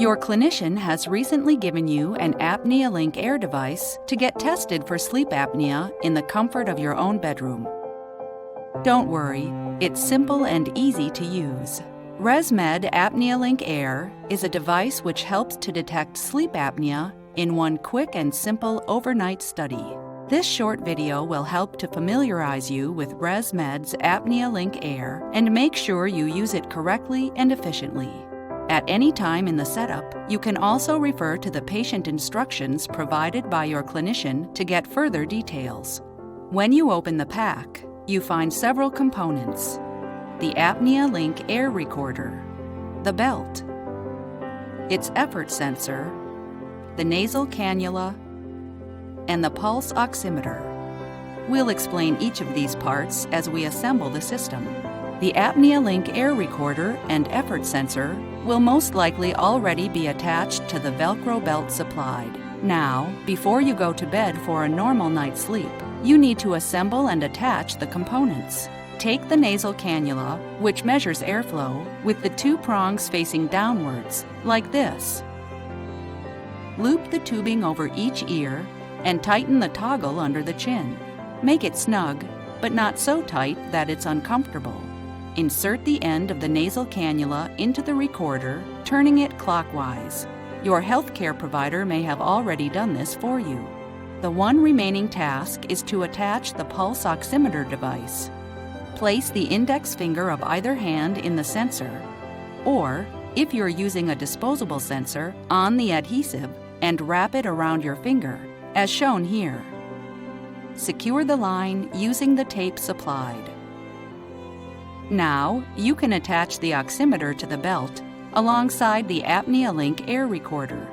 Your clinician has recently given you an ApneaLink Air device to get tested for sleep apnea in the comfort of your own bedroom. Don't worry, it's simple and easy to use. ResMed ApneaLink Air is a device which helps to detect sleep apnea in one quick and simple overnight study. This short video will help to familiarize you with ResMed's ApneaLink Air and make sure you use it correctly and efficiently. At any time in the setup, you can also refer to the patient instructions provided by your clinician to get further details. When you open the pack, you find several components: the ApneaLink Air recorder, the belt, its effort sensor, the nasal cannula, and the pulse oximeter. We'll explain each of these parts as we assemble the system. The ApneaLink Air recorder and effort sensor will most likely already be attached to the Velcro belt supplied. Now, before you go to bed for a normal night's sleep, you need to assemble and attach the components. Take the nasal cannula, which measures airflow, with the two prongs facing downwards, like this. Loop the tubing over each ear and tighten the toggle under the chin. Make it snug, but not so tight that it's uncomfortable. Insert the end of the nasal cannula into the recorder, turning it clockwise. Your healthcare provider may have already done this for you. The one remaining task is to attach the pulse oximeter device. Place the index finger of either hand in the sensor, or, if you're using a disposable sensor, on the adhesive and wrap it around your finger, as shown here. Secure the line using the tape supplied. Now, you can attach the oximeter to the belt alongside the ApneaLink Air recorder.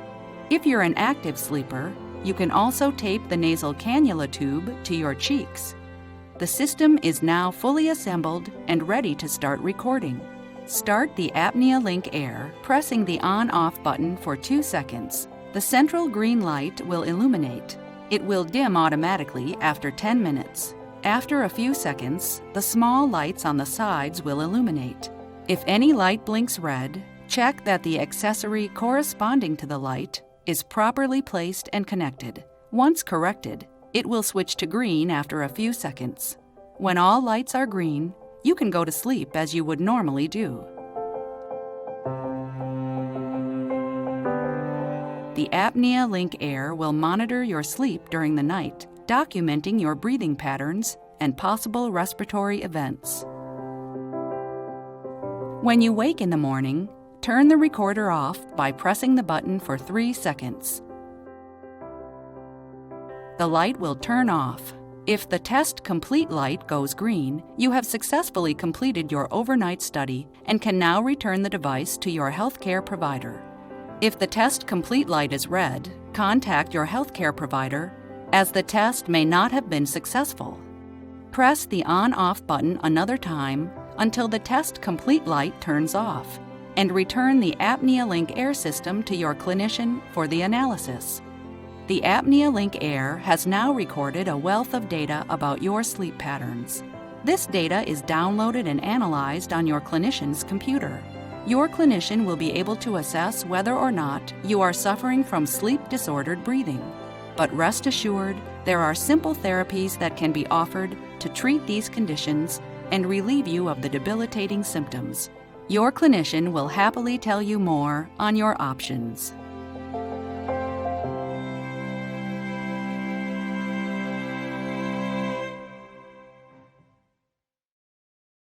If you're an active sleeper, you can also tape the nasal cannula tube to your cheeks. The system is now fully assembled and ready to start recording. Start the ApneaLink Air, pressing the on-off button for 2 seconds. The central green light will illuminate. It will dim automatically after 10 minutes. After a few seconds, the small lights on the sides will illuminate. If any light blinks red, check that the accessory corresponding to the light is properly placed and connected. Once corrected, it will switch to green after a few seconds. When all lights are green, you can go to sleep as you would normally do. The ApneaLink Air will monitor your sleep during the night, documenting your breathing patterns and possible respiratory events. When you wake in the morning, turn the recorder off by pressing the button for 3 seconds. The light will turn off. If the test complete light goes green, you have successfully completed your overnight study and can now return the device to your healthcare provider. If the test complete light is red, contact your healthcare provider, as the test may not have been successful. Press the on-off button another time until the test complete light turns off, and return the ApneaLink Air system to your clinician for the analysis. The ApneaLink Air has now recorded a wealth of data about your sleep patterns. This data is downloaded and analyzed on your clinician's computer. Your clinician will be able to assess whether or not you are suffering from sleep-disordered breathing. But rest assured, there are simple therapies that can be offered to treat these conditions and relieve you of the debilitating symptoms. Your clinician will happily tell you more on your options.